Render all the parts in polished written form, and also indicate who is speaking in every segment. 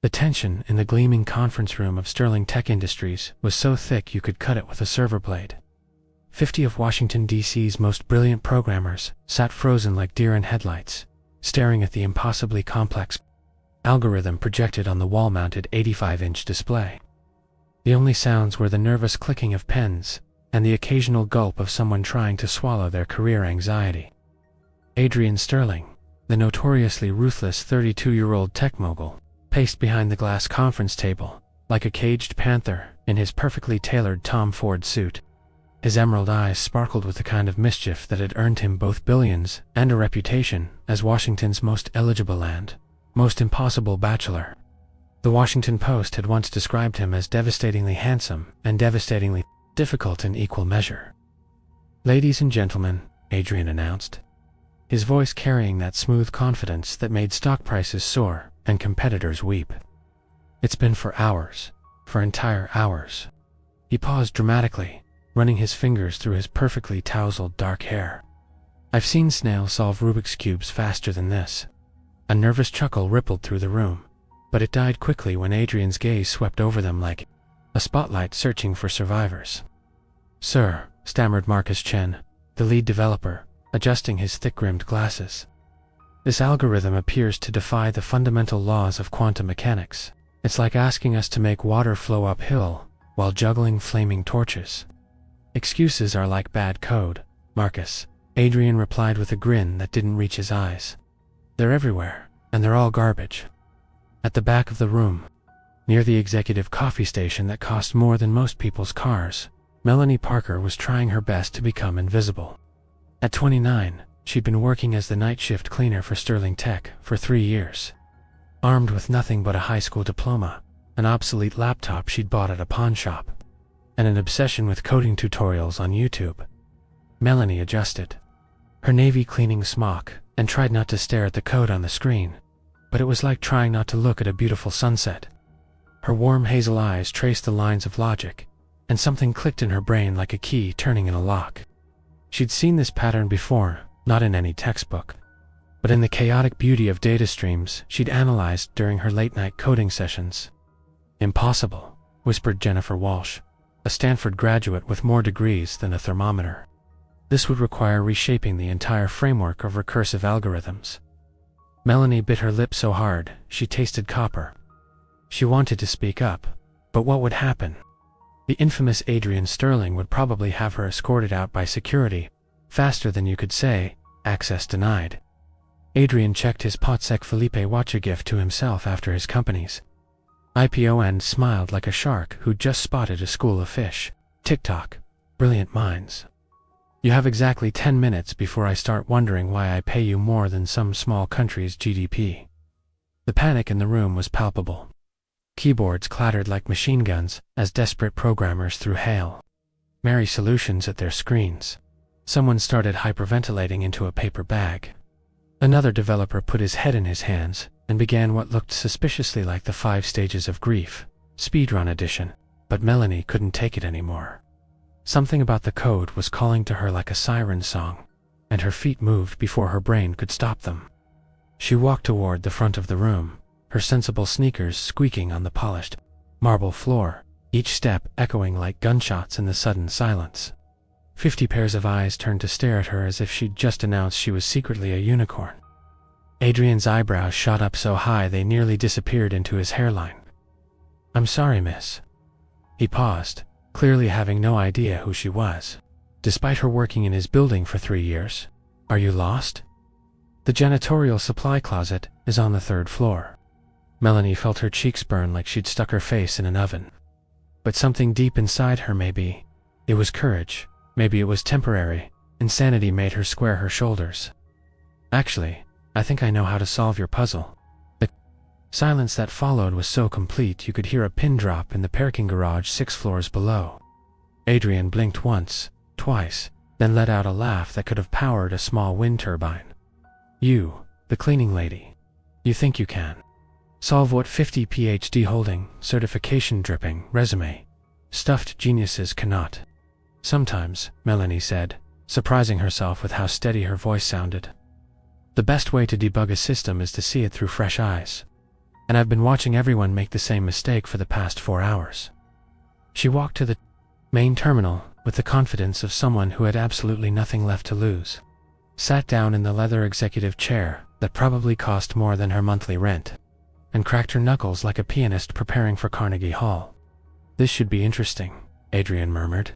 Speaker 1: The tension in the gleaming conference room of Sterling Tech Industries was so thick you could cut it with a server blade. 50 of Washington, D.C.'s most brilliant programmers sat frozen like deer in headlights, staring at the impossibly complex algorithm projected on the wall-mounted 85-inch display. The only sounds were the nervous clicking of pens and the occasional gulp of someone trying to swallow their career anxiety. Adrian Sterling, the notoriously ruthless 32-year-old tech mogul, paced behind the glass conference table, like a caged panther in his perfectly tailored Tom Ford suit. His emerald eyes sparkled with the kind of mischief that had earned him both billions and a reputation as Washington's most eligible and most impossible bachelor. The Washington Post had once described him as devastatingly handsome and devastatingly difficult in equal measure. "Ladies and gentlemen," Adrian announced, his voice carrying that smooth confidence that made stock prices soar and competitors weep. "It's been for hours, for entire hours." He paused dramatically, running his fingers through his perfectly tousled dark hair. "I've seen snails solve Rubik's Cubes faster than this." A nervous chuckle rippled through the room, but it died quickly when Adrian's gaze swept over them like a spotlight searching for survivors. "Sir," stammered Marcus Chen, the lead developer, adjusting his thick-rimmed glasses. "This algorithm appears to defy the fundamental laws of quantum mechanics. It's like asking us to make water flow uphill while juggling flaming torches." "Excuses are like bad code, Marcus," Adrian replied with a grin that didn't reach his eyes. "They're everywhere, and they're all garbage." At the back of the room, near the executive coffee station that cost more than most people's cars, Melanie Parker was trying her best to become invisible. At 29, she'd been working as the night shift cleaner for Sterling Tech for 3 years. Armed with nothing but a high school diploma, an obsolete laptop she'd bought at a pawn shop, and an obsession with coding tutorials on YouTube, Melanie adjusted her navy cleaning smock and tried not to stare at the code on the screen, but it was like trying not to look at a beautiful sunset. Her warm hazel eyes traced the lines of logic, and something clicked in her brain like a key turning in a lock. She'd seen this pattern before, not in any textbook, but in the chaotic beauty of data streams she'd analyzed during her late-night coding sessions. "Impossible," whispered Jennifer Walsh, a Stanford graduate with more degrees than a thermometer. "This would require reshaping the entire framework of recursive algorithms." Melanie bit her lip so hard she tasted copper. She wanted to speak up, but what would happen? The infamous Adrian Sterling would probably have her escorted out by security, faster than you could say, "access denied." Adrian checked his Potsec Felipe watch gift to himself after his company's IPO and smiled like a shark who'd just spotted a school of fish. "TikTok. Brilliant minds. You have exactly 10 minutes before I start wondering why I pay you more than some small country's GDP." The panic in the room was palpable. Keyboards clattered like machine guns as desperate programmers threw hail Mary solutions at their screens. Someone started hyperventilating into a paper bag. Another developer put his head in his hands and began what looked suspiciously like the 5 stages of grief, speedrun edition, but Melanie couldn't take it anymore. Something about the code was calling to her like a siren song, and her feet moved before her brain could stop them. She walked toward the front of the room, her sensible sneakers squeaking on the polished marble floor, each step echoing like gunshots in the sudden silence. 50 pairs of eyes turned to stare at her as if she'd just announced she was secretly a unicorn. Adrian's eyebrows shot up so high they nearly disappeared into his hairline. "I'm sorry, miss." He paused, clearly having no idea who she was. "Despite her working in his building for 3 years, are you lost? The janitorial supply closet is on the 3rd floor." Melanie felt her cheeks burn like she'd stuck her face in an oven. But something deep inside her, maybe it was courage, maybe it was temporary insanity, made her square her shoulders. "Actually, I think I know how to solve your puzzle." The silence that followed was so complete you could hear a pin drop in the parking garage 6 floors below. Adrian blinked once, twice, then let out a laugh that could have powered a small wind turbine. "You, the cleaning lady. You think you can solve what 50 PhD holding, certification dripping, resume stuffed geniuses cannot." "Sometimes," Melanie said, surprising herself with how steady her voice sounded. "The best way to debug a system is to see it through fresh eyes." and I've been watching everyone make the same mistake for the past 4 hours. She walked to the main terminal with the confidence of someone who had absolutely nothing left to lose, sat down in the leather executive chair that probably cost more than her monthly rent, and cracked her knuckles like a pianist preparing for Carnegie Hall. "This should be interesting," Adrian murmured,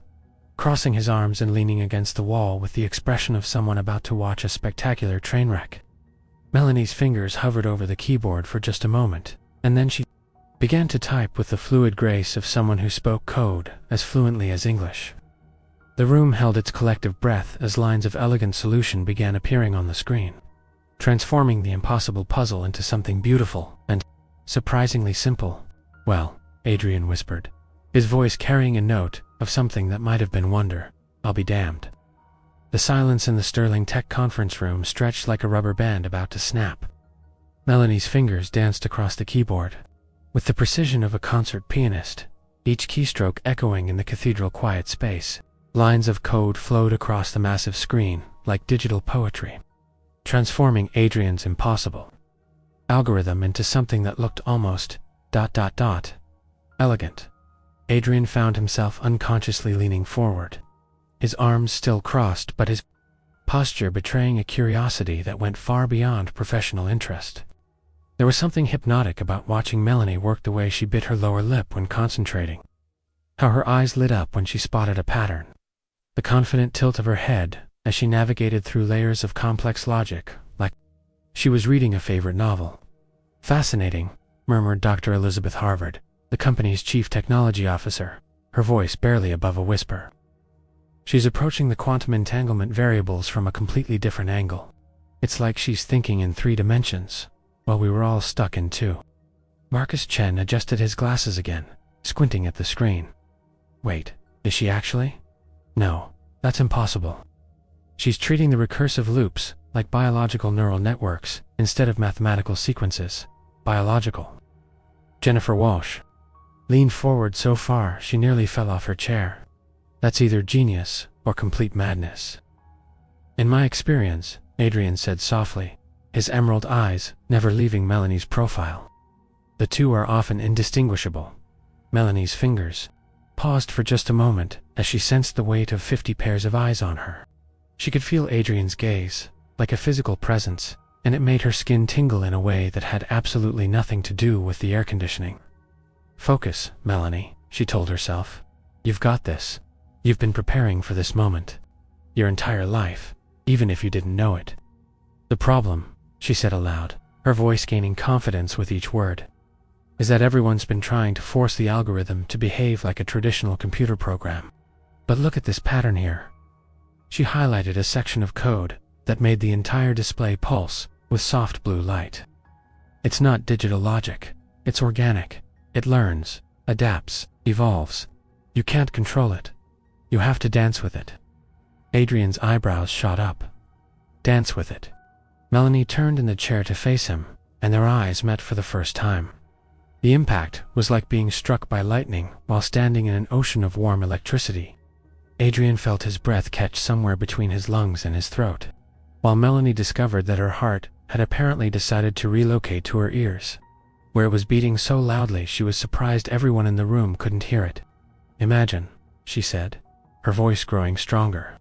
Speaker 1: crossing his arms and leaning against the wall with the expression of someone about to watch a spectacular train wreck. Melanie's fingers hovered over the keyboard for just a moment, and then she began to type with the fluid grace of someone who spoke code as fluently as English. The room held its collective breath as lines of elegant solution began appearing on the screen, transforming the impossible puzzle into something beautiful and surprisingly simple. "Well," Adrian whispered, his voice carrying a note of something that might have been wonder, "I'll be damned." The silence in the Sterling Tech conference room stretched like a rubber band about to snap. Melanie's fingers danced across the keyboard, with the precision of a concert pianist, each keystroke echoing in the cathedral quiet space. Lines of code flowed across the massive screen like digital poetry, transforming Adrian's impossible algorithm into something that looked almost elegant. Adrian found himself unconsciously leaning forward, his arms still crossed but his posture betraying a curiosity that went far beyond professional interest. There was something hypnotic about watching Melanie work, the way she bit her lower lip when concentrating, how her eyes lit up when she spotted a pattern, the confident tilt of her head as she navigated through layers of complex logic, like she was reading a favorite novel. "Fascinating," murmured Dr. Elizabeth Harvard, the company's chief technology officer, her voice barely above a whisper. "She's approaching the quantum entanglement variables from a completely different angle. It's like she's thinking in 3 dimensions, while we were all stuck in 2. Marcus Chen adjusted his glasses again, squinting at the screen. "Wait, is she actually? No, that's impossible. She's treating the recursive loops like biological neural networks instead of mathematical sequences. Biological." Jennifer Walsh leaned forward so far she nearly fell off her chair. "That's either genius or complete madness." "In my experience," Adrian said softly, his emerald eyes never leaving Melanie's profile, "the two are often indistinguishable." Melanie's fingers paused for just a moment as she sensed the weight of 50 pairs of eyes on her. She could feel Adrian's gaze, like a physical presence, and it made her skin tingle in a way that had absolutely nothing to do with the air conditioning. "Focus, Melanie," she told herself. "You've got this. You've been preparing for this moment your entire life, even if you didn't know it." "The problem," she said aloud, her voice gaining confidence with each word, "is that everyone's been trying to force the algorithm to behave like a traditional computer program. But look at this pattern here." She highlighted a section of code that made the entire display pulse with soft blue light. "It's not digital logic. It's organic. It learns, adapts, evolves. You can't control it. You have to dance with it." Adrian's eyebrows shot up. "Dance with it?" Melanie turned in the chair to face him, and their eyes met for the first time. The impact was like being struck by lightning while standing in an ocean of warm electricity. Adrian felt his breath catch somewhere between his lungs and his throat, while Melanie discovered that her heart had apparently decided to relocate to her ears, where it was beating so loudly she was surprised everyone in the room couldn't hear it. "Imagine," she said, her voice growing stronger,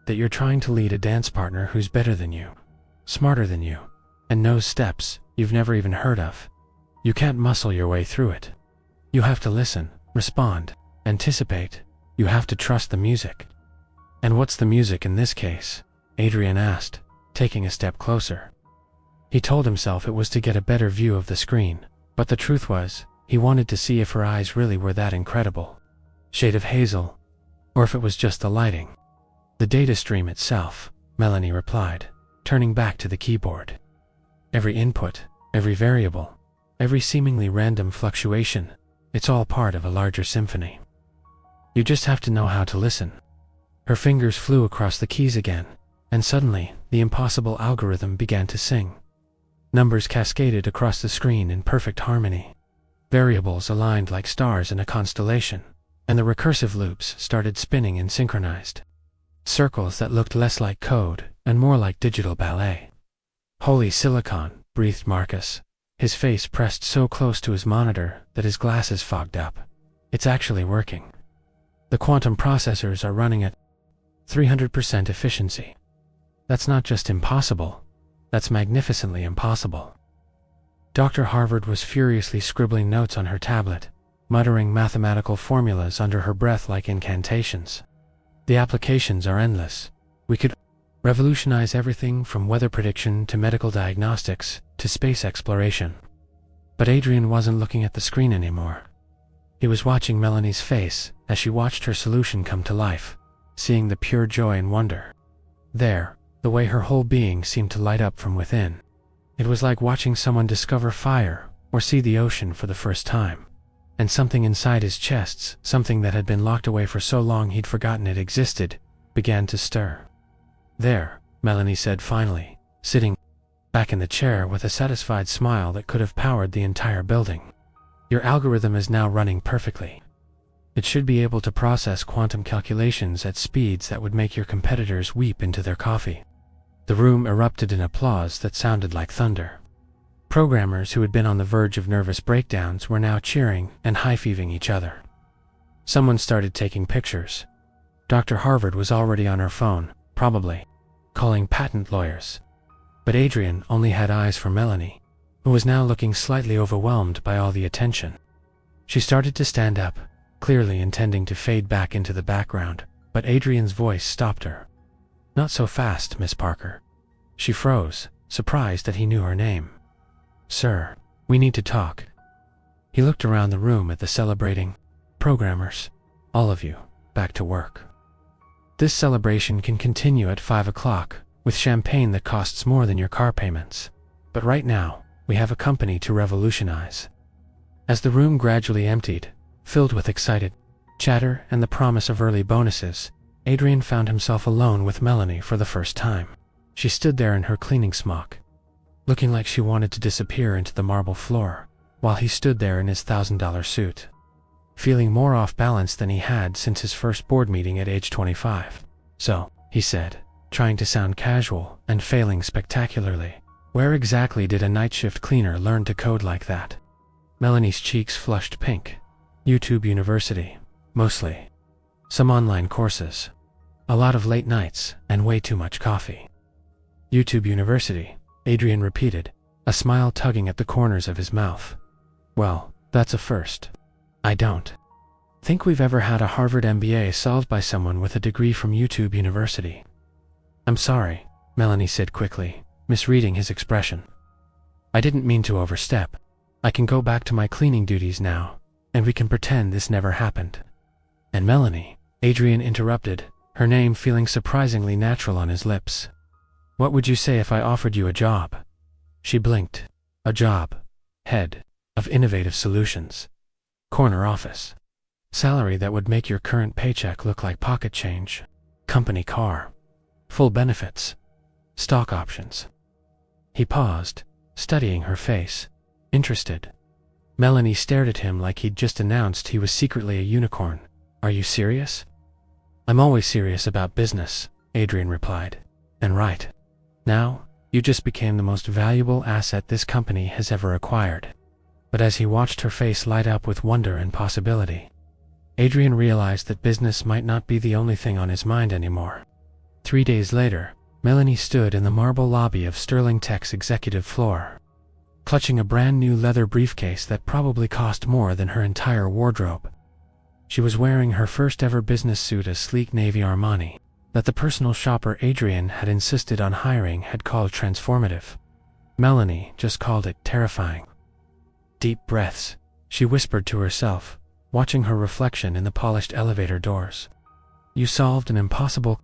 Speaker 1: "that you're trying to lead a dance partner who's better than you, smarter than you, and knows steps you've never even heard of. You can't muscle your way through it. You have to listen, respond, anticipate. You have to trust the music." "And what's the music in this case?" Adrian asked, taking a step closer. He told himself it was to get a better view of the screen, but the truth was, he wanted to see if her eyes really were that incredible shade of hazel, or if it was just the lighting. "The data stream itself," Melanie replied, turning back to the keyboard. "Every input, every variable, every seemingly random fluctuation, it's all part of a larger symphony. You just have to know how to listen." Her fingers flew across the keys again, and suddenly, the impossible algorithm began to sing. Numbers cascaded across the screen in perfect harmony. Variables aligned like stars in a constellation, and the recursive loops started spinning in synchronized circles that looked less like code and more like digital ballet. "Holy silicon," breathed Marcus, his face pressed so close to his monitor that his glasses fogged up. It's actually working. The quantum processors are running at 300% efficiency. That's not just impossible, that's magnificently impossible. Dr. Harvard was furiously scribbling notes on her tablet, muttering mathematical formulas under her breath like incantations. The applications are endless. We could revolutionize everything from weather prediction to medical diagnostics to space exploration. But Adrian wasn't looking at the screen anymore. He was watching Melanie's face as she watched her solution come to life, seeing the pure joy and wonder. There, the way her whole being seemed to light up from within. It was like watching someone discover fire or see the ocean for the first time. And something inside his chest, something that had been locked away for so long he'd forgotten it existed, began to stir. "There," Melanie said finally, sitting back in the chair with a satisfied smile that could have powered the entire building. "Your algorithm is now running perfectly. It should be able to process quantum calculations at speeds that would make your competitors weep into their coffee." The room erupted in applause that sounded like thunder. Programmers who had been on the verge of nervous breakdowns were now cheering and high-fiving each other. Someone started taking pictures. Dr. Harvard was already on her phone, probably calling patent lawyers. But Adrian only had eyes for Melanie, who was now looking slightly overwhelmed by all the attention. She started to stand up, clearly intending to fade back into the background, but Adrian's voice stopped her. "Not so fast, Miss Parker." She froze, surprised that he knew her name. "Sir, we need to talk." He looked around the room at the celebrating programmers. "All of you, back to work. This celebration can continue at 5 o'clock, with champagne that costs more than your car payments. But right now, we have a company to revolutionize." As the room gradually emptied, filled with excited chatter and the promise of early bonuses, Adrian found himself alone with Melanie for the first time. She stood there in her cleaning smock, looking like she wanted to disappear into the marble floor, while he stood there in his $1,000 suit, feeling more off balance than he had since his first board meeting at age 25. "So," he said, trying to sound casual and failing spectacularly, "where exactly did a night shift cleaner learn to code like that?" Melanie's cheeks flushed pink. "YouTube University, mostly. Some online courses. A lot of late nights and way too much coffee." "YouTube University," Adrian repeated, a smile tugging at the corners of his mouth. "Well, that's a first. I don't think we've ever had a Harvard MBA solved by someone with a degree from YouTube University." "I'm sorry," Melanie said quickly, misreading his expression. "I didn't mean to overstep. I can go back to my cleaning duties now, and we can pretend this never happened." "And Melanie," Adrian interrupted, her name feeling surprisingly natural on his lips. "What would you say if I offered you a job?" She blinked. "A job. Head of Innovative Solutions. Corner office. Salary that would make your current paycheck look like pocket change. Company car. Full benefits. Stock options." He paused, studying her face, interested. Melanie stared at him like he'd just announced he was secretly a unicorn. "Are you serious?" "I'm always serious about business," Adrian replied. "And right now, you just became the most valuable asset this company has ever acquired." But as he watched her face light up with wonder and possibility, Adrian realized that business might not be the only thing on his mind anymore. 3 days later, Melanie stood in the marble lobby of Sterling Tech's executive floor, clutching a brand new leather briefcase that probably cost more than her entire wardrobe. She was wearing her first ever business suit, a sleek navy Armani that the personal shopper Adrian had insisted on hiring had called transformative. Melanie just called it terrifying. Deep breaths, she whispered to herself, watching her reflection in the polished elevator doors. "You solved an impossible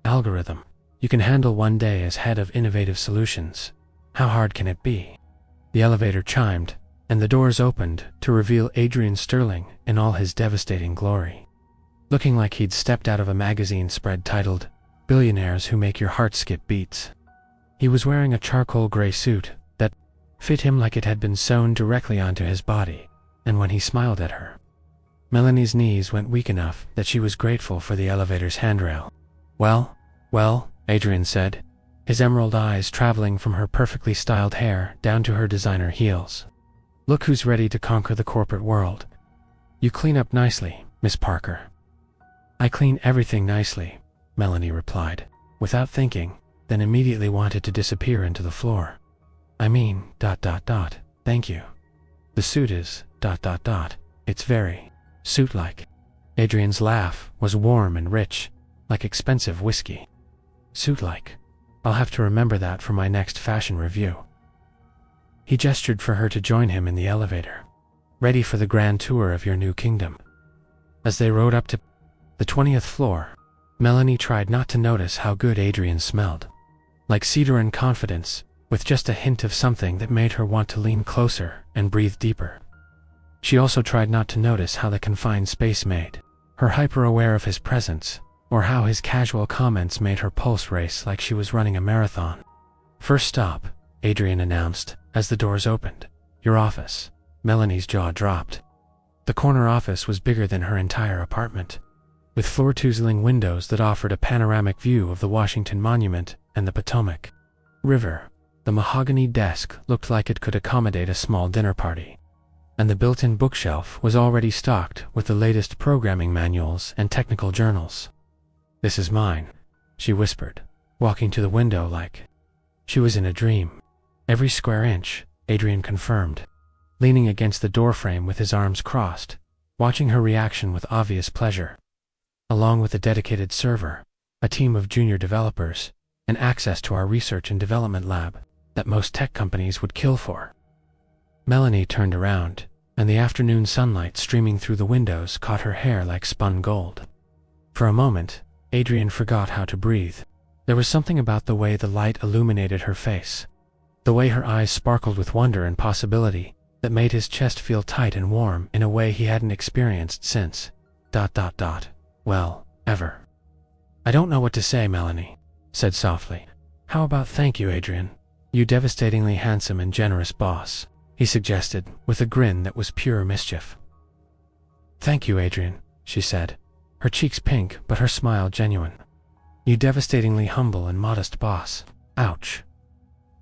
Speaker 1: algorithm you can handle one day as head of Innovative Solutions. How hard can it be?" The elevator chimed, and the doors opened to reveal Adrian Sterling in all his devastating glory, looking like he'd stepped out of a magazine spread titled, "Billionaires Who Make Your Heart Skip Beats." He was wearing a charcoal gray suit that fit him like it had been sewn directly onto his body, and when he smiled at her, Melanie's knees went weak enough that she was grateful for the elevator's handrail. Well, Adrian said, his emerald eyes traveling from her perfectly styled hair down to her designer heels. "Look who's ready to conquer the corporate world. You clean up nicely, Miss Parker." "I clean everything nicely," Melanie replied, without thinking, then immediately wanted to disappear into the floor. "I mean, thank you. The suit is, it's very suit-like." Adrian's laugh was warm and rich, like expensive whiskey. "Suit-like. I'll have to remember that for my next fashion review." He gestured for her to join him in the elevator. "Ready for the grand tour of your new kingdom." As they rode up to the 20th floor, Melanie tried not to notice how good Adrian smelled. Like cedar and confidence, with just a hint of something that made her want to lean closer and breathe deeper. She also tried not to notice how the confined space made her hyper-aware of his presence, or how his casual comments made her pulse race like she was running a marathon. "First stop," Adrian announced as the doors opened. "Your office." Melanie's jaw dropped. The corner office was bigger than her entire apartment, with floor-to-ceiling windows that offered a panoramic view of the Washington Monument and the Potomac River. The mahogany desk looked like it could accommodate a small dinner party, and the built-in bookshelf was already stocked with the latest programming manuals and technical journals. "This is mine," she whispered, walking to the window like she was in a dream. "Every square inch," Adrian confirmed, leaning against the doorframe with his arms crossed, watching her reaction with obvious pleasure. "Along with a dedicated server, a team of junior developers, and access to our research and development lab that most tech companies would kill for." Melanie turned around, and the afternoon sunlight streaming through the windows caught her hair like spun gold. For a moment, Adrian forgot how to breathe. There was something about the way the light illuminated her face, the way her eyes sparkled with wonder and possibility, that made his chest feel tight and warm in a way he hadn't experienced since, well, ever. "I don't know what to say," Melanie said softly. "How about thank you, Adrian? You devastatingly handsome and generous boss," he suggested, with a grin that was pure mischief. "Thank you, Adrian," she said, her cheeks pink but her smile genuine. "You devastatingly humble and modest boss." Ouch.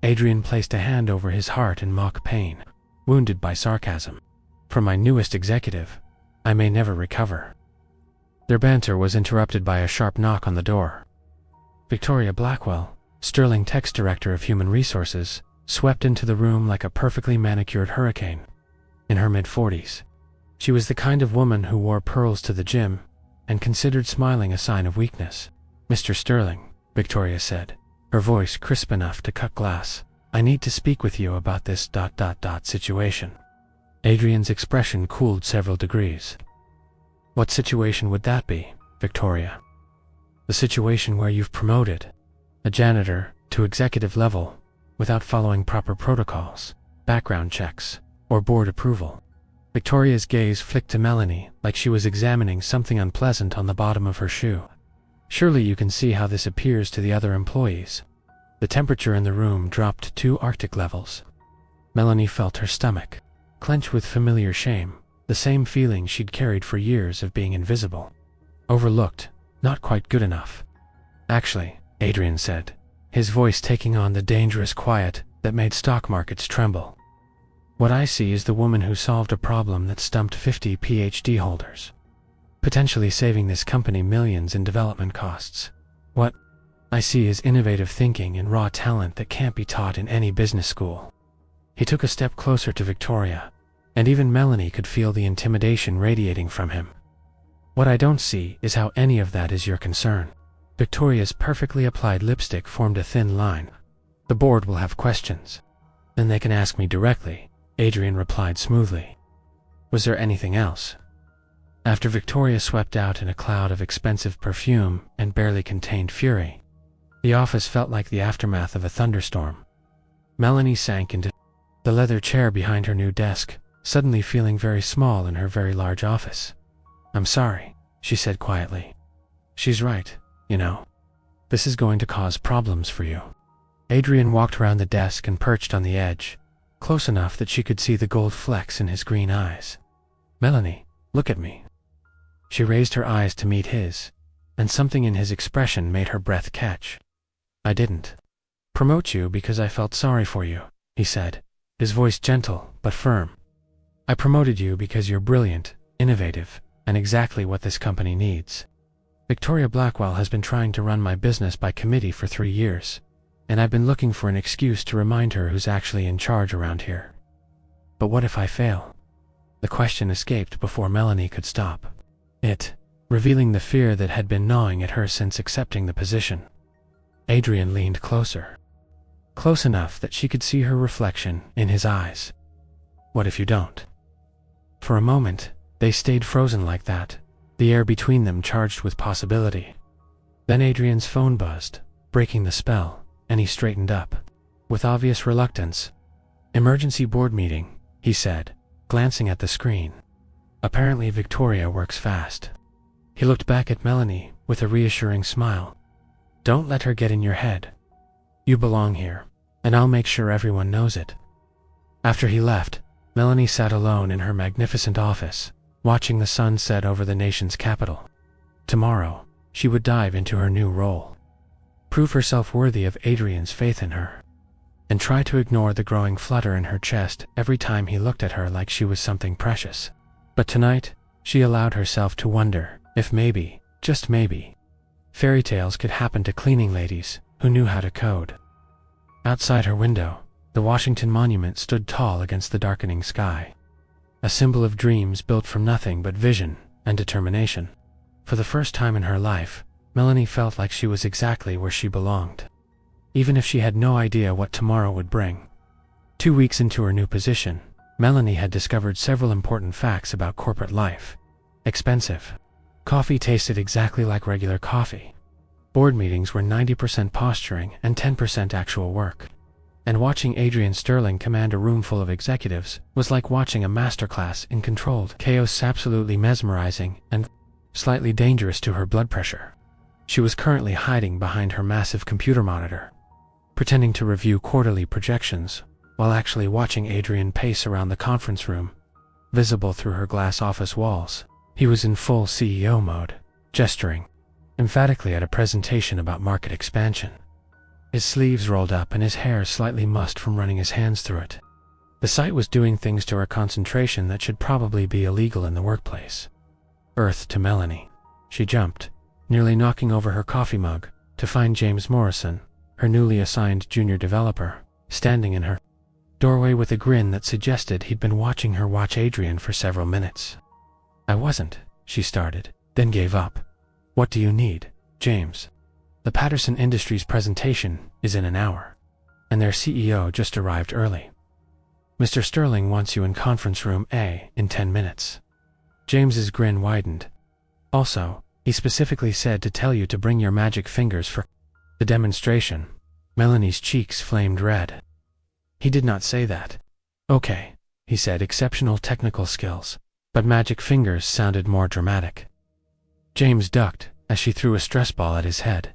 Speaker 1: Adrian placed a hand over his heart in mock pain, wounded by sarcasm. "From my newest executive, I may never recover." Their banter was interrupted by a sharp knock on the door. Victoria Blackwell, Sterling Tech's Director of Human Resources, swept into the room like a perfectly manicured hurricane. In her mid-40s, she was the kind of woman who wore pearls to the gym and considered smiling a sign of weakness. "Mr. Sterling," Victoria said, her voice crisp enough to cut glass, "I need to speak with you about this situation." Adrian's expression cooled several degrees. "What situation would that be, Victoria?" "The situation where you've promoted a janitor to executive level without following proper protocols, background checks, or board approval." Victoria's gaze flicked to Melanie like she was examining something unpleasant on the bottom of her shoe. "Surely you can see how this appears to the other employees." The temperature in the room dropped to 2 Arctic levels. Melanie felt her stomach clench with familiar shame, the same feeling she'd carried for years of being invisible, overlooked, not quite good enough. "Actually," Adrian said, his voice taking on the dangerous quiet that made stock markets tremble, "what I see is the woman who solved a problem that stumped 50 PhD holders, potentially saving this company millions in development costs. What I see is innovative thinking and raw talent that can't be taught in any business school." He took a step closer to Victoria, and even Melanie could feel the intimidation radiating from him. "What I don't see is how any of that is your concern." Victoria's perfectly applied lipstick formed a thin line. "The board will have questions. Then they can ask me directly," Adrian replied smoothly. "Was there anything else?" After Victoria swept out in a cloud of expensive perfume and barely contained fury, the office felt like the aftermath of a thunderstorm. Melanie sank into the leather chair behind her new desk, suddenly feeling very small in her very large office. "I'm sorry," she said quietly. "She's right, you know. This is going to cause problems for you." Adrian walked around the desk and perched on the edge, close enough that she could see the gold flecks in his green eyes. "Melanie, look at me." She raised her eyes to meet his, and something in his expression made her breath catch. "I didn't." Promote you because I felt sorry for you, he said, his voice gentle but firm. I promoted you because you're brilliant, innovative, and exactly what this company needs. Victoria Blackwell has been trying to run my business by committee for 3 years, and I've been looking for an excuse to remind her who's actually in charge around here. But what if I fail? The question escaped before Melanie could stop it, revealing the fear that had been gnawing at her since accepting the position. Adrian leaned closer. Close enough that she could see her reflection in his eyes. What if you don't? For a moment, they stayed frozen like that, the air between them charged with possibility. Then Adrian's phone buzzed, breaking the spell, and he straightened up. With obvious reluctance. Emergency board meeting, he said, glancing at the screen. Apparently Victoria works fast. He looked back at Melanie with a reassuring smile. Don't let her get in your head. You belong here, and I'll make sure everyone knows it. After he left, Melanie sat alone in her magnificent office, watching the sun set over the nation's capital. Tomorrow, she would dive into her new role. Prove herself worthy of Adrian's faith in her. And try to ignore the growing flutter in her chest every time he looked at her like she was something precious. But tonight, she allowed herself to wonder if maybe, just maybe, fairy tales could happen to cleaning ladies who knew how to code. Outside her window, the Washington Monument stood tall against the darkening sky. A symbol of dreams built from nothing but vision and determination. For the first time in her life, Melanie felt like she was exactly where she belonged. Even if she had no idea what tomorrow would bring. 2 weeks into her new position, Melanie had discovered several important facts about corporate life. Expensive. Coffee tasted exactly like regular coffee. Board meetings were 90% posturing and 10% actual work. And watching Adrian Sterling command a room full of executives was like watching a masterclass in controlled chaos, absolutely mesmerizing and slightly dangerous to her blood pressure. She was currently hiding behind her massive computer monitor, pretending to review quarterly projections, while actually watching Adrian pace around the conference room. Visible through her glass office walls, he was in full CEO mode, gesturing emphatically at a presentation about market expansion. His sleeves rolled up and his hair slightly mussed from running his hands through it. The sight was doing things to her concentration that should probably be illegal in the workplace. Earth to Melanie. She jumped, nearly knocking over her coffee mug, to find James Morrison, her newly assigned junior developer, standing in her doorway with a grin that suggested he'd been watching her watch Adrian for several minutes. I wasn't, she started, then gave up. What do you need, James? The Patterson Industries presentation is in an hour, and their CEO just arrived early. Mr. Sterling wants you in conference room A in 10 minutes. James's grin widened. Also, he specifically said to tell you to bring your magic fingers for the demonstration. Melanie's cheeks flamed red. He did not say that. Okay, he said, exceptional technical skills, but magic fingers sounded more dramatic. James ducked as she threw a stress ball at his head.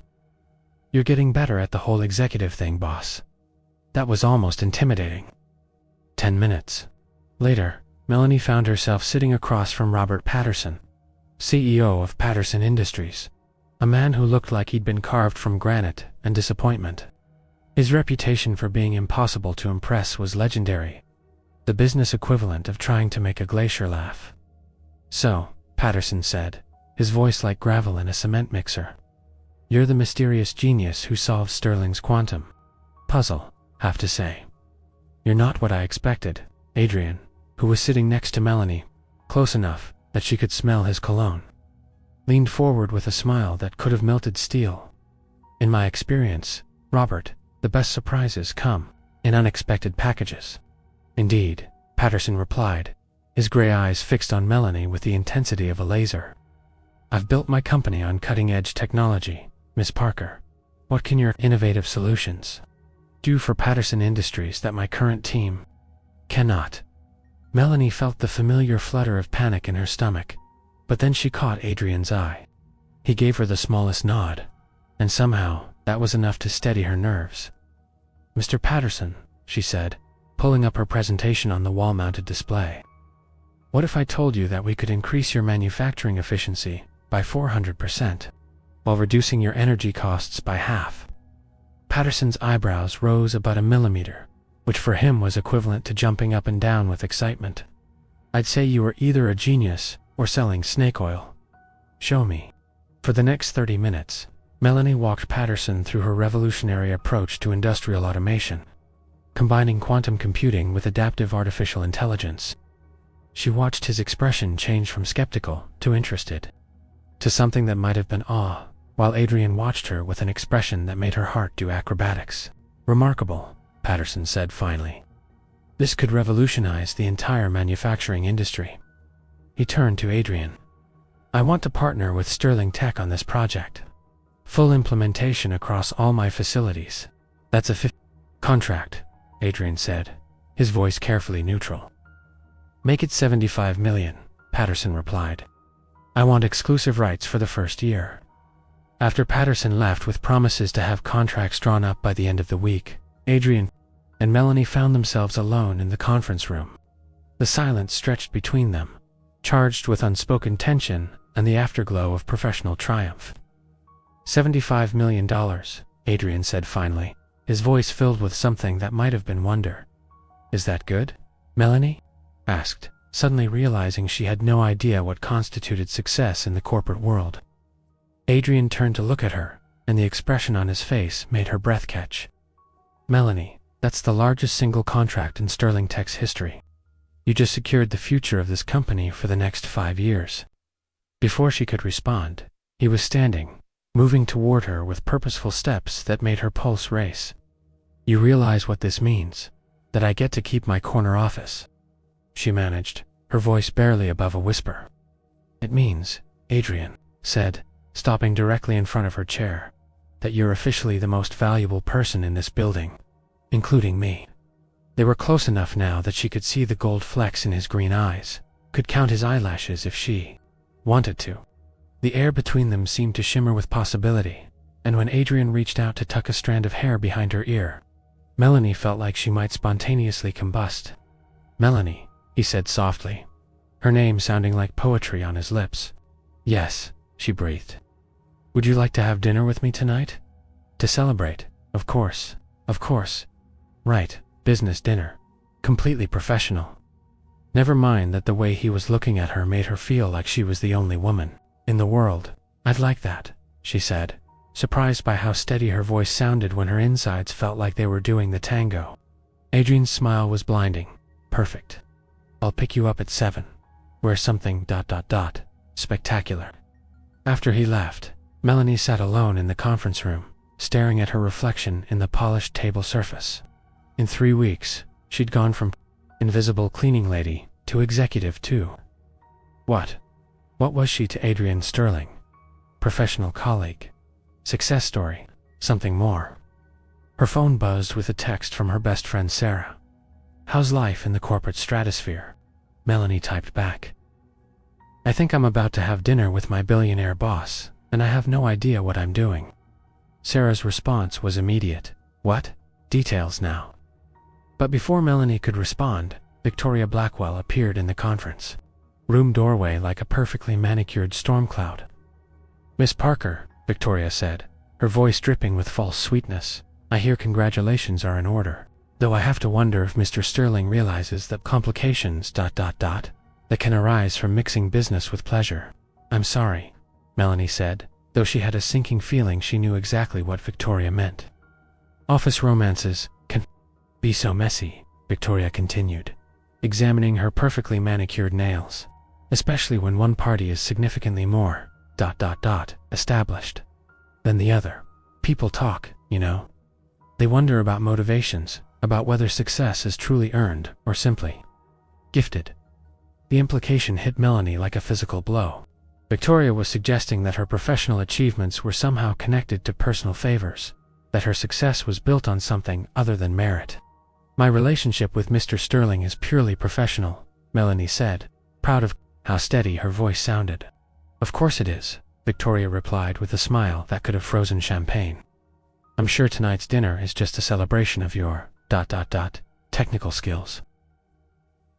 Speaker 1: You're getting better at the whole executive thing, boss. That was almost intimidating. 10 minutes later, Melanie found herself sitting across from Robert Patterson, CEO of Patterson Industries, a man who looked like he'd been carved from granite and disappointment. His reputation for being impossible to impress was legendary, the business equivalent of trying to make a glacier laugh. So, Patterson said, his voice like gravel in a cement mixer. You're the mysterious genius who solved Sterling's quantum puzzle, have to say. You're not what I expected, Adrian, who was sitting next to Melanie, close enough that she could smell his cologne, leaned forward with a smile that could have melted steel. In my experience, Robert, the best surprises come in unexpected packages. Indeed, Patterson replied, his gray eyes fixed on Melanie with the intensity of a laser. I've built my company on cutting-edge technology, Miss Parker. What can your innovative solutions do for Patterson Industries that my current team cannot? Melanie felt the familiar flutter of panic in her stomach, but then she caught Adrian's eye. He gave her the smallest nod, and somehow that was enough to steady her nerves. Mr. Patterson, she said, pulling up her presentation on the wall-mounted display. What if I told you that we could increase your manufacturing efficiency by 400%, while reducing your energy costs by half? Patterson's eyebrows rose about a millimeter, which for him was equivalent to jumping up and down with excitement. I'd say you were either a genius or selling snake oil. Show me. For the next 30 minutes, Melanie walked Patterson through her revolutionary approach to industrial automation, combining quantum computing with adaptive artificial intelligence. She watched his expression change from skeptical to interested, to something that might have been awe, while Adrian watched her with an expression that made her heart do acrobatics. Remarkable, Patterson said finally. This could revolutionize the entire manufacturing industry. He turned to Adrian. I want to partner with Sterling Tech on this project. Full implementation across all my facilities. That's a contract, Adrian said, his voice carefully neutral. Make it 75 million, Patterson replied. I want exclusive rights for the first year. After Patterson left with promises to have contracts drawn up by the end of the week, Adrian and Melanie found themselves alone in the conference room. The silence stretched between them, charged with unspoken tension and the afterglow of professional triumph. $75 million, Adrian said finally, his voice filled with something that might have been wonder. Is that good? Melanie asked, suddenly realizing she had no idea what constituted success in the corporate world. Adrian turned to look at her, and the expression on his face made her breath catch. Melanie, that's the largest single contract in Sterling Tech's history. You just secured the future of this company for the next 5 years. Before she could respond, he was standing, moving toward her with purposeful steps that made her pulse race. You realize what this means? That I get to keep my corner office? She managed, her voice barely above a whisper. It means, Adrian said, stopping directly in front of her chair, that you're officially the most valuable person in this building, including me. They were close enough now that she could see the gold flecks in his green eyes, could count his eyelashes if she wanted to. The air between them seemed to shimmer with possibility, and when Adrian reached out to tuck a strand of hair behind her ear, Melanie felt like she might spontaneously combust. Melanie, he said softly, her name sounding like poetry on his lips. Yes, she breathed. Would you like to have dinner with me tonight? To celebrate, of course, of course. Right, business dinner. Completely professional. Never mind that the way he was looking at her made her feel like she was the only woman in the world. I'd like that, she said, surprised by how steady her voice sounded when her insides felt like they were doing the tango. Adrian's smile was blinding. Perfect. I'll pick you up at 7. Wear something ... spectacular. After he left, Melanie sat alone in the conference room, staring at her reflection in the polished table surface. In 3 weeks, she'd gone from invisible cleaning lady to executive too. What was she to Adrian Sterling? Professional colleague? Success story? Something more? Her phone buzzed with a text from her best friend Sarah. How's life in the corporate stratosphere? Melanie typed back. I think I'm about to have dinner with my billionaire boss, and I have no idea what I'm doing. Sarah's response was immediate. What? Details now. But before Melanie could respond, Victoria Blackwell appeared in the conference room doorway like a perfectly manicured storm cloud. Miss Parker, Victoria said, her voice dripping with false sweetness, I hear congratulations are in order, though I have to wonder if Mr. Sterling realizes that complications ... that can arise from mixing business with pleasure. I'm sorry, Melanie said, though she had a sinking feeling she knew exactly what Victoria meant. Office romances can be so messy, Victoria continued, examining her perfectly manicured nails, especially when one party is significantly more ... established than the other. People talk, you know. They wonder about motivations, about whether success is truly earned or simply gifted. The implication hit Melanie like a physical blow. Victoria was suggesting that her professional achievements were somehow connected to personal favors, that her success was built on something other than merit. My relationship with Mr. Sterling is purely professional, Melanie said, proud of how steady her voice sounded. Of course it is, Victoria replied with a smile that could have frozen champagne. I'm sure tonight's dinner is just a celebration of your ... technical skills.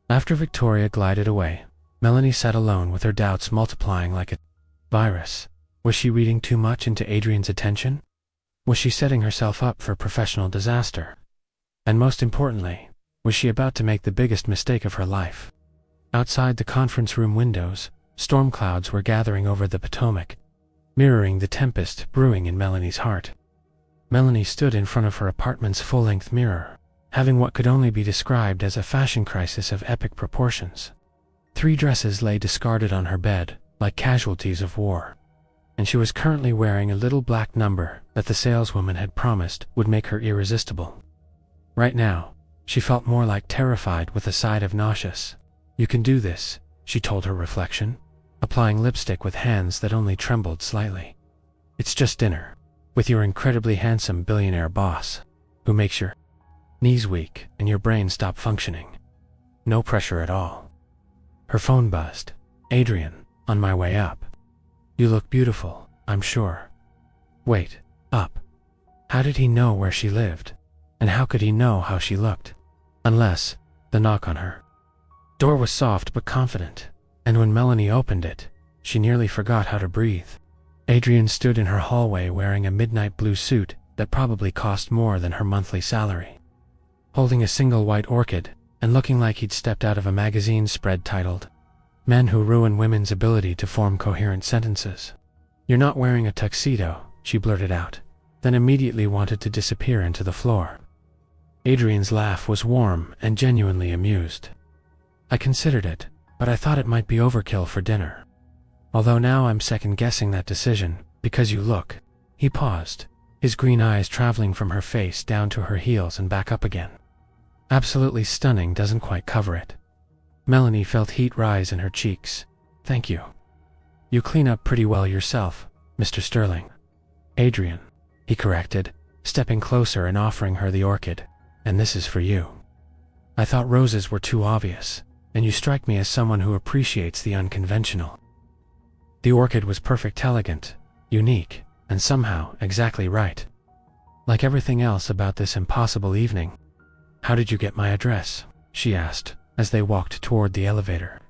Speaker 1: After Victoria glided away, Melanie sat alone with her doubts multiplying like a virus. Was she reading too much into Adrian's attention? Was she setting herself up for professional disaster? And most importantly, was she about to make the biggest mistake of her life? Outside the conference room windows, storm clouds were gathering over the Potomac, mirroring the tempest brewing in Melanie's heart. Melanie stood in front of her apartment's full-length mirror, having what could only be described as a fashion crisis of epic proportions. 3 dresses lay discarded on her bed, like casualties of war, and she was currently wearing a little black number that the saleswoman had promised would make her irresistible. Right now, she felt more like terrified with a side of nauseous. "You can do this," she told her reflection, applying lipstick with hands that only trembled slightly. "It's just dinner, with your incredibly handsome billionaire boss, who makes your knees weak and your brain stop functioning. No pressure at all." Her phone buzzed. "Adrian, on my way up. You look beautiful, I'm sure." Wait, up. How did he know where she lived? And how could he know how she looked? Unless, the knock on her door was soft but confident, and when Melanie opened it, she nearly forgot how to breathe. Adrian stood in her hallway wearing a midnight blue suit that probably cost more than her monthly salary, holding a single white orchid and looking like he'd stepped out of a magazine spread titled, "Men Who Ruin Women's Ability to Form Coherent Sentences." "You're not wearing a tuxedo," she blurted out, then immediately wanted to disappear into the floor. Adrian's laugh was warm and genuinely amused. "I considered it, but I thought it might be overkill for dinner. Although now I'm second-guessing that decision, because you look." He paused, his green eyes traveling from her face down to her heels and back up again. "Absolutely stunning doesn't quite cover it." Melanie felt heat rise in her cheeks. "Thank you. You clean up pretty well yourself, Mr. Sterling." "Adrian," he corrected, stepping closer and offering her the orchid. "And this is for you. I thought roses were too obvious, and you strike me as someone who appreciates the unconventional." The orchid was perfect, elegant, unique, and somehow exactly right. Like everything else about this impossible evening. "How did you get my address?" she asked, as they walked toward the elevator.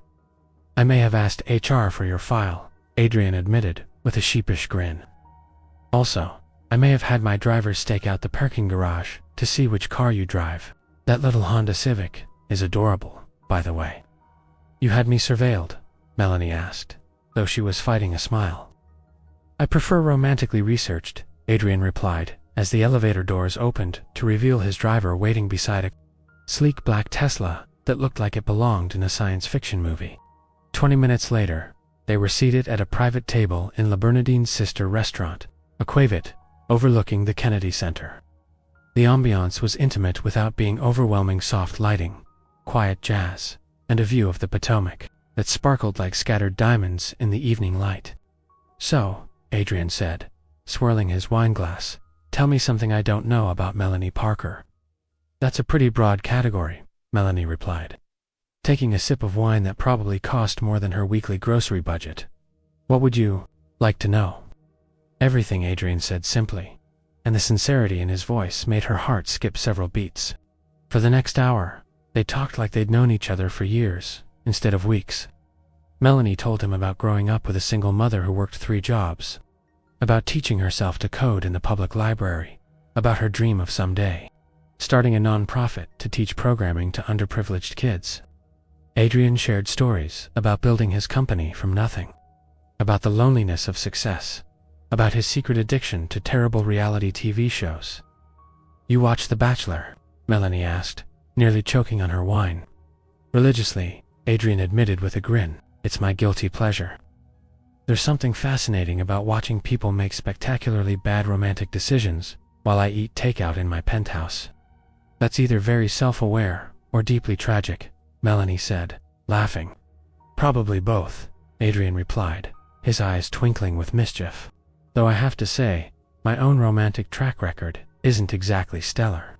Speaker 1: "I may have asked HR for your file," Adrian admitted, with a sheepish grin. "Also, I may have had my driver stake out the parking garage to see which car you drive. That little Honda Civic is adorable, by the way." "You had me surveilled?" Melanie asked, though she was fighting a smile. "I prefer romantically researched," Adrian replied, as the elevator doors opened to reveal his driver waiting beside a sleek black Tesla that looked like it belonged in a science fiction movie. 20 minutes later, they were seated at a private table in La Bernardine's sister restaurant, Aquavit, overlooking the Kennedy Center. The ambiance was intimate without being overwhelming. Soft lighting, quiet jazz, and a view of the Potomac that sparkled like scattered diamonds in the evening light. "So," Adrian said, swirling his wine glass, "tell me something I don't know about Melanie Parker." "That's a pretty broad category," Melanie replied, taking a sip of wine that probably cost more than her weekly grocery budget. "What would you like to know?" "Everything," Adrian said simply, and the sincerity in his voice made her heart skip several beats. For the next hour, they talked like they'd known each other for years, instead of weeks. Melanie told him about growing up with a single mother who worked 3 jobs, about teaching herself to code in the public library, about her dream of someday starting a non-profit to teach programming to underprivileged kids. Adrian shared stories about building his company from nothing, about the loneliness of success, about his secret addiction to terrible reality TV shows. "You watch The Bachelor?" Melanie asked, nearly choking on her wine. "Religiously," Adrian admitted with a grin. "It's my guilty pleasure. There's something fascinating about watching people make spectacularly bad romantic decisions while I eat takeout in my penthouse. That's either very self-aware or deeply tragic," Melanie said, laughing. "Probably both," Adrian replied, his eyes twinkling with mischief. "Though I have to say, my own romantic track record isn't exactly stellar.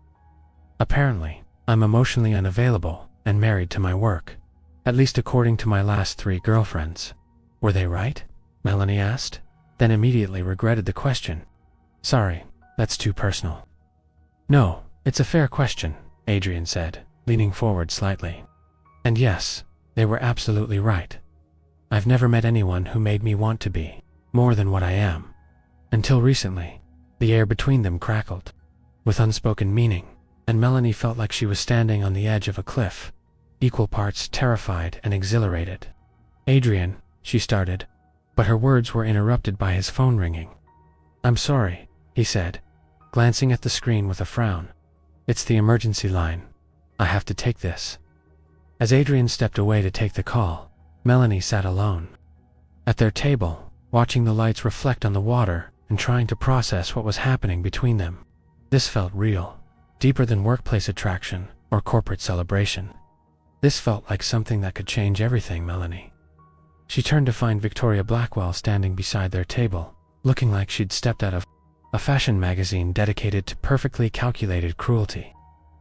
Speaker 1: Apparently, I'm emotionally unavailable and married to my work, at least according to my last 3 girlfriends." "Were they right?" Melanie asked, then immediately regretted the question. "Sorry, that's too personal." "No, it's a fair question," Adrian said, leaning forward slightly. "And yes, they were absolutely right. I've never met anyone who made me want to be more than what I am. Until recently, The air between them crackled with unspoken meaning, and Melanie felt like she was standing on the edge of a cliff, equal parts terrified and exhilarated. "Adrian," she started, but her words were interrupted by his phone ringing. "I'm sorry," he said, glancing at the screen with a frown. "It's the emergency line. I have to take this." As Adrian stepped away to take the call, Melanie sat alone at their table, watching the lights reflect on the water and trying to process what was happening between them. This felt real, deeper than workplace attraction or corporate celebration. This felt like something that could change everything. Melanie. She turned to find Victoria Blackwell standing beside their table, looking like she'd stepped out of a fashion magazine dedicated to perfectly calculated cruelty.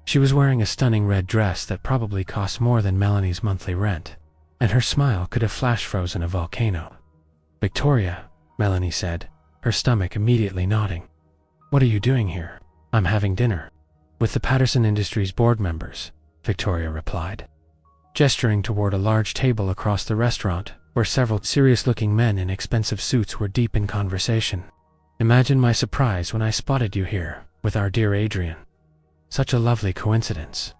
Speaker 1: She was wearing a stunning red dress that probably cost more than Melanie's monthly rent, and her smile could have flash frozen a volcano. "Victoria," Melanie said, her stomach immediately nodding. "What are you doing here?" "I'm having dinner with the Patterson Industries board members," Victoria replied, gesturing toward a large table across the restaurant where several serious-looking men in expensive suits were deep in conversation. "Imagine my surprise when I spotted you here with our dear Adrian. Such a lovely coincidence."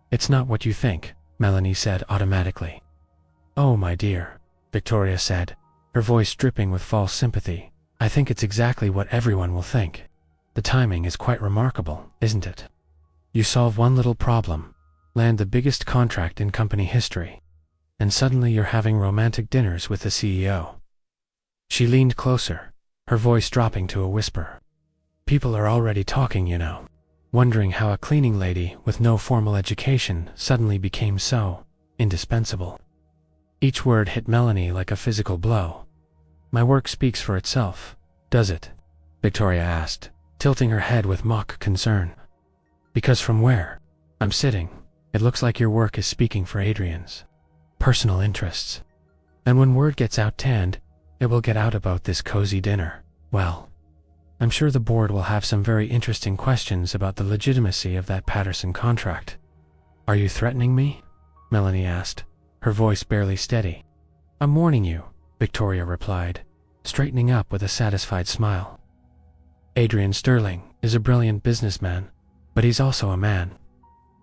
Speaker 1: "It's not what you think," Melanie said automatically. "Oh, my dear," Victoria said, her voice dripping with false sympathy. "I think it's exactly what everyone will think. The timing is quite remarkable, isn't it? You solve one little problem, land the biggest contract in company history, and suddenly you're having romantic dinners with the CEO." She leaned closer, her voice dropping to a whisper. "People are already talking, you know, wondering how a cleaning lady with no formal education suddenly became so indispensable." Each word hit Melanie like a physical blow. "My work speaks for itself, does it?" Victoria asked, tilting her head with mock concern. "Because from where I'm sitting, it looks like your work is speaking for Adrian's personal interests. And when word gets out tanned, it will get out about this cozy dinner. Well, I'm sure the board will have some very interesting questions about the legitimacy of that Patterson contract." "Are you threatening me?" Melanie asked, her voice barely steady. "I'm warning you," Victoria replied, straightening up with a satisfied smile. "Adrian Sterling is a brilliant businessman, but he's also a man.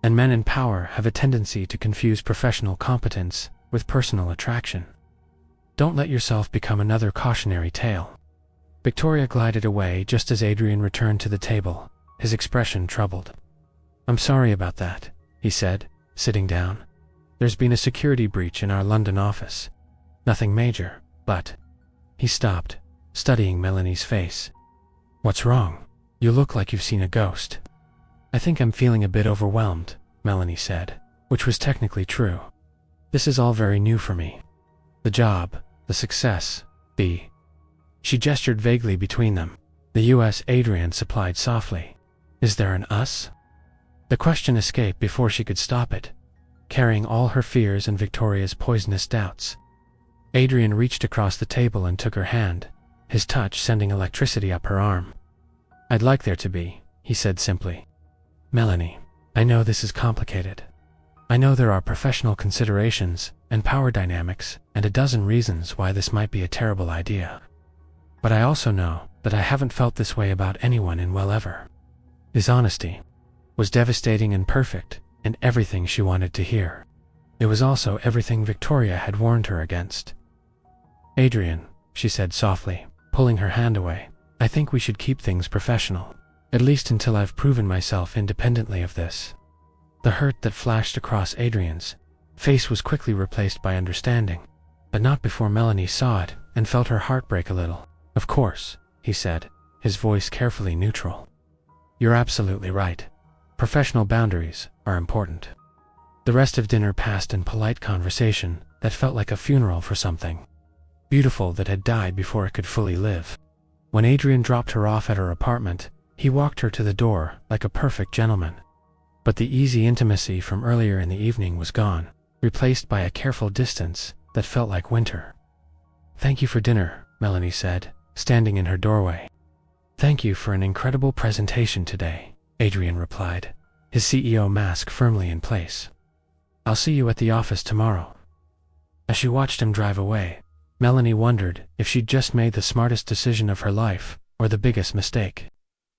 Speaker 1: And men in power have a tendency to confuse professional competence with personal attraction. Don't let yourself become another cautionary tale." Victoria glided away just as Adrian returned to the table, his expression troubled. "I'm sorry about that," he said, sitting down. "There's been a security breach in our London office. Nothing major, but—" He stopped, studying Melanie's face. "What's wrong? You look like you've seen a ghost." "I think I'm feeling a bit overwhelmed," Melanie said, which was technically true. "This is all very new for me. The job, the success, the—" She gestured vaguely between them. "The U.S." Adrian supplied softly. "Is there an us?" The question escaped before she could stop it, carrying all her fears and Victoria's poisonous doubts. Adrian reached across the table and took her hand, his touch sending electricity up her arm. "I'd like there to be," he said simply. "Melanie, I know this is complicated. I know there are professional considerations and power dynamics and a dozen reasons why this might be a terrible idea. But I also know that I haven't felt this way about anyone in well ever." His honesty was devastating and perfect, and everything she wanted to hear. It was also everything Victoria had warned her against. "Adrian," she said softly, pulling her hand away, "I think we should keep things professional, at least until I've proven myself independently of this." The hurt that flashed across Adrian's face was quickly replaced by understanding, but not before Melanie saw it and felt her heart break a little. "Of course," he said, his voice carefully neutral. "You're absolutely right. Professional boundaries are important." The rest of dinner passed in polite conversation that felt like a funeral for something beautiful that had died before it could fully live. When Adrian dropped her off at her apartment, he walked her to the door like a perfect gentleman. But the easy intimacy from earlier in the evening was gone, replaced by a careful distance that felt like winter. "Thank you for dinner," Melanie said, standing in her doorway. "Thank you for an incredible presentation today," Adrian replied, his CEO mask firmly in place. "I'll see you at the office tomorrow." As she watched him drive away, Melanie wondered if she'd just made the smartest decision of her life or the biggest mistake.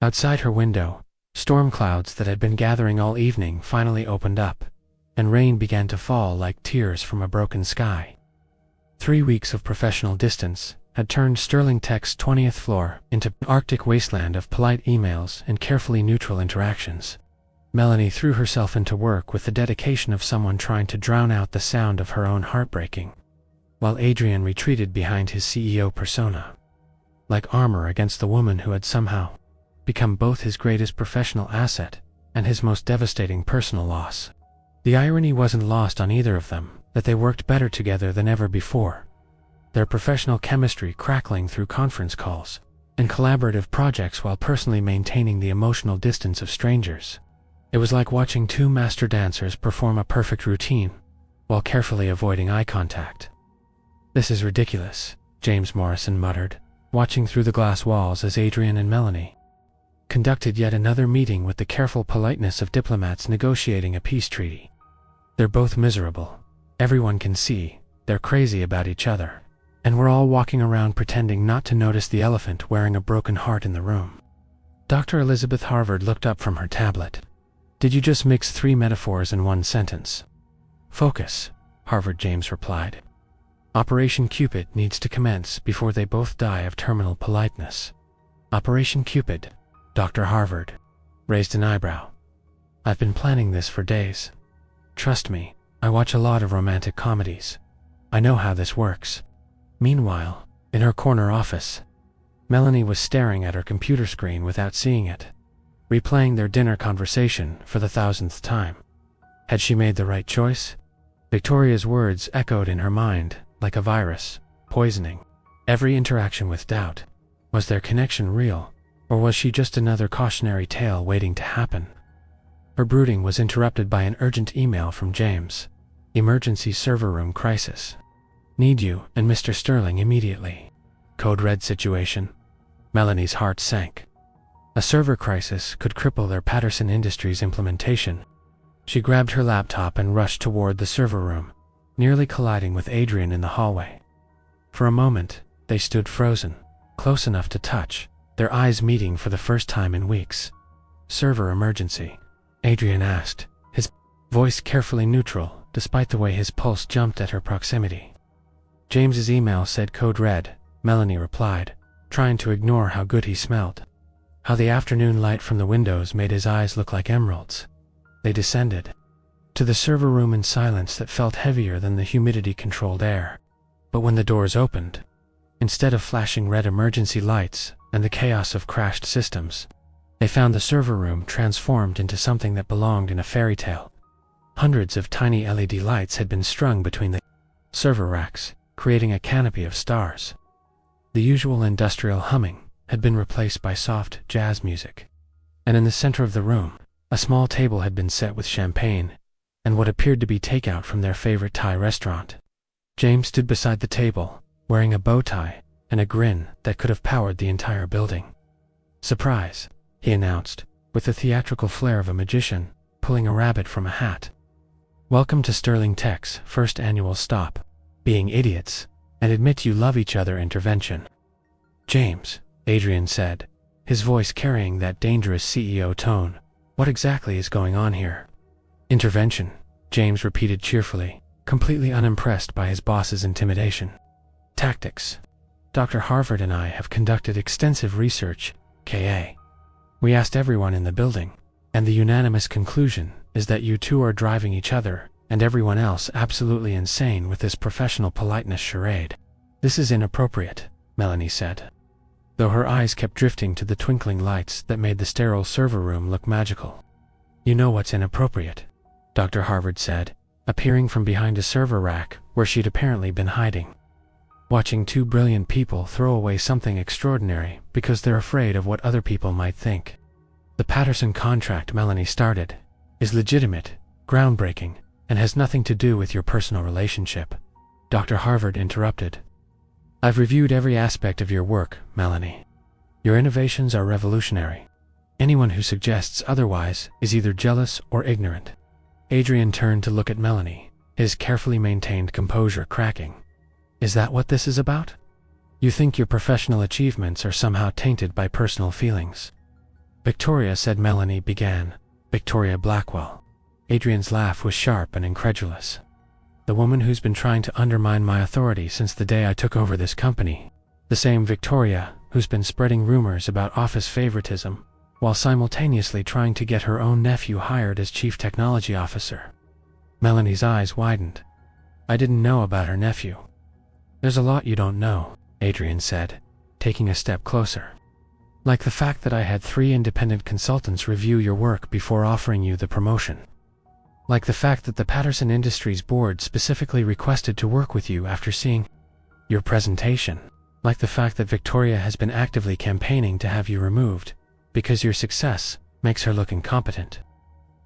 Speaker 1: Outside her window, storm clouds that had been gathering all evening finally opened up, and rain began to fall like tears from a broken sky. 3 weeks of professional distance had turned Sterling Tech's 20th floor into an Arctic wasteland of polite emails and carefully neutral interactions. Melanie threw herself into work with the dedication of someone trying to drown out the sound of her own heartbreaking, while Adrian retreated behind his CEO persona, like armor against the woman who had somehow become both his greatest professional asset and his most devastating personal loss. The irony wasn't lost on either of them that they worked better together than ever before, their professional chemistry crackling through conference calls and collaborative projects while personally maintaining the emotional distance of strangers. It was like watching two master dancers perform a perfect routine while carefully avoiding eye contact. "This is ridiculous," James Morrison muttered, watching through the glass walls as Adrian and Melanie conducted yet another meeting with the careful politeness of diplomats negotiating a peace treaty. "They're both miserable. Everyone can see they're crazy about each other, and we're all walking around pretending not to notice the elephant wearing a broken heart in the room." Dr. Elizabeth Harvard looked up from her tablet. "Did you just mix 3 metaphors in one sentence?" "Focus," Harvard James replied. "Operation Cupid needs to commence before they both die of terminal politeness." "Operation Cupid?" Dr. Harvard raised an eyebrow. "I've been planning this for days. Trust me, I watch a lot of romantic comedies. I know how this works." Meanwhile, in her corner office, Melanie was staring at her computer screen without seeing it, replaying their dinner conversation for the 1000th time. Had she made the right choice? Victoria's words echoed in her mind like a virus, poisoning every interaction with doubt. Was their connection real, or was she just another cautionary tale waiting to happen? Her brooding was interrupted by an urgent email from James. "Emergency server room crisis. Need you and Mr. Sterling immediately." Code red situation. Melanie's heart sank. A server crisis could cripple their Patterson Industries implementation. She grabbed her laptop and rushed toward the server room, nearly colliding with Adrian in the hallway. For a moment, they stood frozen, close enough to touch, their eyes meeting for the first time in weeks. "Server emergency?" Adrian asked, his voice carefully neutral despite the way his pulse jumped at her proximity. James's email said code red, Melanie replied, trying to ignore how good he smelled. How the afternoon light from the windows made his eyes look like emeralds. They descended to the server room in silence that felt heavier than the humidity-controlled air. But when the doors opened, instead of flashing red emergency lights and the chaos of crashed systems, they found the server room transformed into something that belonged in a fairy tale. Hundreds of tiny LED lights had been strung between the server racks, creating a canopy of stars. The usual industrial humming had been replaced by soft jazz music. And in the center of the room, a small table had been set with champagne and what appeared to be takeout from their favorite Thai restaurant. James stood beside the table, wearing a bow tie and a grin that could have powered the entire building. "Surprise," he announced, with the theatrical flair of a magician pulling a rabbit from a hat. "Welcome to Sterling Tech's first annual Stop Being Idiots and Admit You Love Each Other intervention." "James," Adrian said, his voice carrying that dangerous CEO tone, "what exactly is going on here?" "Intervention," James repeated cheerfully, completely unimpressed by his boss's intimidation. "Tactics. Dr. Harvard and I have conducted extensive research, K.A. We asked everyone in the building, and the unanimous conclusion is that you two are driving each other and everyone else absolutely insane with this professional politeness charade." "This is inappropriate," Melanie said, though her eyes kept drifting to the twinkling lights that made the sterile server room look magical. "You know what's inappropriate," Dr. Harvard said, appearing from behind a server rack where she'd apparently been hiding. "Watching two brilliant people throw away something extraordinary because they're afraid of what other people might think. The Patterson contract," Melanie started, "is legitimate, groundbreaking, and has nothing to do with your personal relationship." Dr. Harvard interrupted. "I've reviewed every aspect of your work, Melanie. Your innovations are revolutionary. Anyone who suggests otherwise is either jealous or ignorant." Adrian turned to look at Melanie, his carefully maintained composure cracking. "Is that what this is about? You think your professional achievements are somehow tainted by personal feelings?" Victoria said Melanie began. Victoria Blackwell. Adrian's laugh was sharp and incredulous. The woman who's been trying to undermine my authority since the day I took over this company. The same Victoria who's been spreading rumors about office favoritism, while simultaneously trying to get her own nephew hired as chief technology officer. Melanie's eyes widened. I didn't know about her nephew. There's a lot you don't know, Adrian said, taking a step closer. Like the fact that I had 3 independent consultants review your work before offering you the promotion. Like the fact that the Patterson Industries board specifically requested to work with you after seeing your presentation. Like the fact that Victoria has been actively campaigning to have you removed, because your success makes her look incompetent.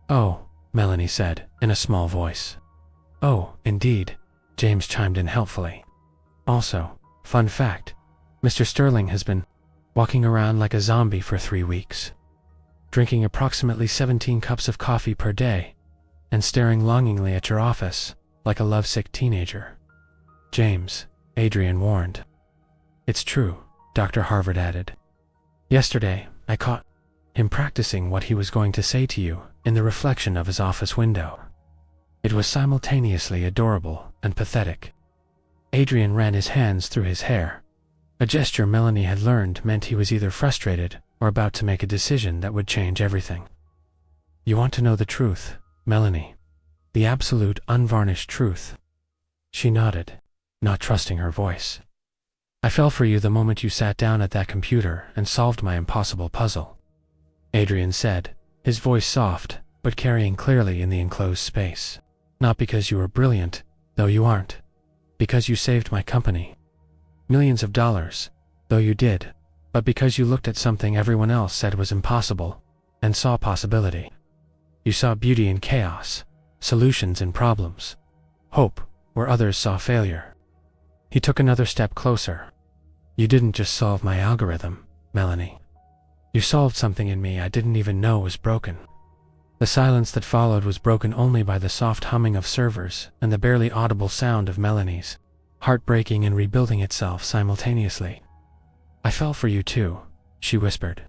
Speaker 1: Oh, Melanie said, in a small voice. Oh, indeed, James chimed in helpfully. Also, fun fact, Mr. Sterling has been walking around like a zombie for 3 weeks, drinking approximately 17 cups of coffee per day, and staring longingly at your office like a lovesick teenager. James, Adrian warned. It's true, Dr. Harvard added. Yesterday, I caught him practicing what he was going to say to you in the reflection of his office window. It was simultaneously adorable and pathetic. Adrian ran his hands through his hair, a gesture Melanie had learned meant he was either frustrated or about to make a decision that would change everything. You want to know the truth, Melanie? The absolute, unvarnished truth. She nodded, not trusting her voice. I fell for you the moment you sat down at that computer and solved my impossible puzzle, Adrian said, his voice soft, but carrying clearly in the enclosed space. Not because you were brilliant, though you aren't. Because you saved my company. Millions of dollars, though you did, but because you looked at something everyone else said was impossible, and saw possibility. You saw beauty in chaos, solutions in problems, hope where others saw failure. He took another step closer. You didn't just solve my algorithm, Melanie. You solved something in me I didn't even know was broken. The silence that followed was broken only by the soft humming of servers and the barely audible sound of Melanie's heart breaking and rebuilding itself simultaneously. I fell for you too, she whispered,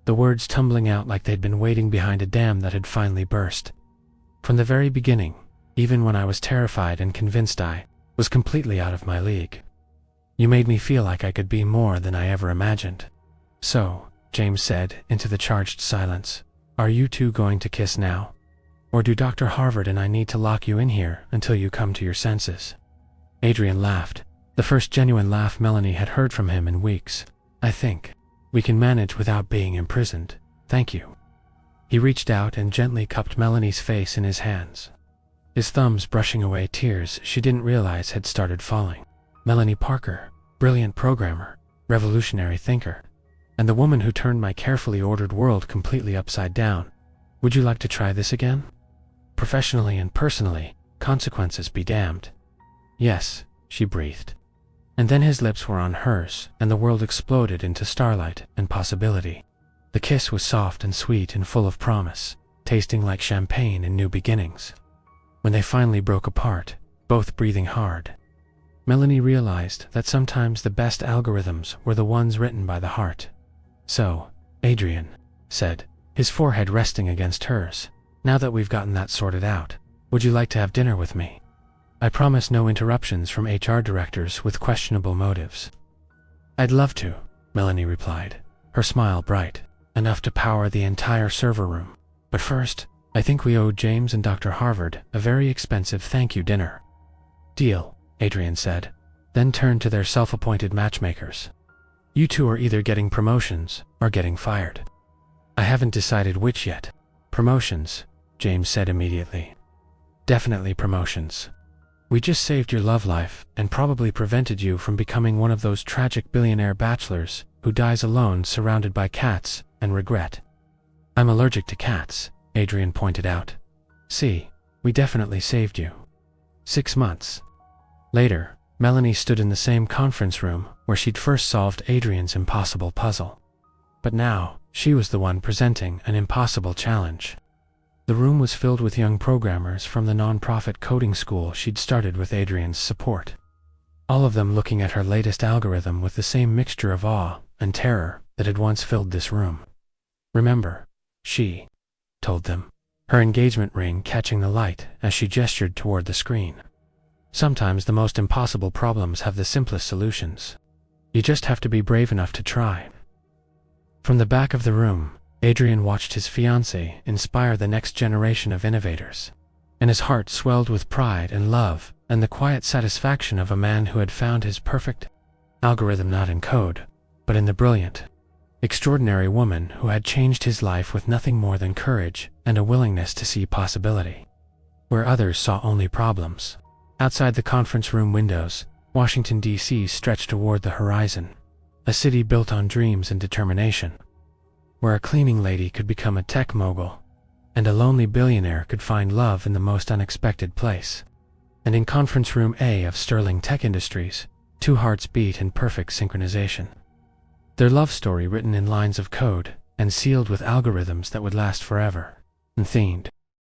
Speaker 1: the words tumbling out like they'd been waiting behind a dam that had finally burst. From the very beginning, even when I was terrified and convinced I was completely out of my league. You made me feel like I could be more than I ever imagined. So, James said into the charged silence, are you two going to kiss now? Or do Dr. Harvard and I need to lock you in here until you come to your senses? Adrian laughed, the first genuine laugh Melanie had heard from him in weeks. I think we can manage without being imprisoned, thank you. He reached out and gently cupped Melanie's face in his hands, his thumbs brushing away tears she didn't realize had started falling. Melanie Parker, brilliant programmer, revolutionary thinker, and the woman who turned my carefully ordered world completely upside down. Would you like to try this again? Professionally and personally, consequences be damned. Yes, she breathed. And then his lips were on hers, and the world exploded into starlight and possibility. The kiss was soft and sweet and full of promise, tasting like champagne and new beginnings. When they finally broke apart, both breathing hard, Melanie realized that sometimes the best algorithms were the ones written by the heart. So, Adrian said, his forehead resting against hers, now that we've gotten that sorted out, would you like to have dinner with me? I promise no interruptions from HR directors with questionable motives. I'd love to, Melanie replied, her smile bright, enough to power the entire server room. But first, I think we owe James and Dr. Harvard a very expensive thank you dinner. Deal, Adrian said, then turned to their self-appointed matchmakers. You two are either getting promotions or getting fired. I haven't decided which yet. Promotions, James said immediately. Definitely promotions. We just saved your love life and probably prevented you from becoming one of those tragic billionaire bachelors who dies alone surrounded by cats and regret. I'm allergic to cats, Adrian pointed out. See, we definitely saved you. 6 months. Later, Melanie stood in the same conference room where she'd first solved Adrian's impossible puzzle. But now, she was the one presenting an impossible challenge. The room was filled with young programmers from the non-profit coding school she'd started with Adrian's support. All of them looking at her latest algorithm with the same mixture of awe and terror that had once filled this room. Remember, she told them, her engagement ring catching the light as she gestured toward the screen. Sometimes the most impossible problems have the simplest solutions. You just have to be brave enough to try. From the back of the room, Adrian watched his fiancée inspire the next generation of innovators, and his heart swelled with pride and love and the quiet satisfaction of a man who had found his perfect algorithm, not in code, but in the brilliant, extraordinary woman who had changed his life with nothing more than courage and a willingness to see possibility where others saw only problems. Outside the conference room windows, Washington, D.C. stretched toward the horizon, a city built on dreams and determination, where a cleaning lady could become a tech mogul, and a lonely billionaire could find love in the most unexpected place. And in Conference Room A of Sterling Tech Industries, two hearts beat in perfect synchronization. Their love story written in lines of code and sealed with algorithms that would last forever, and themed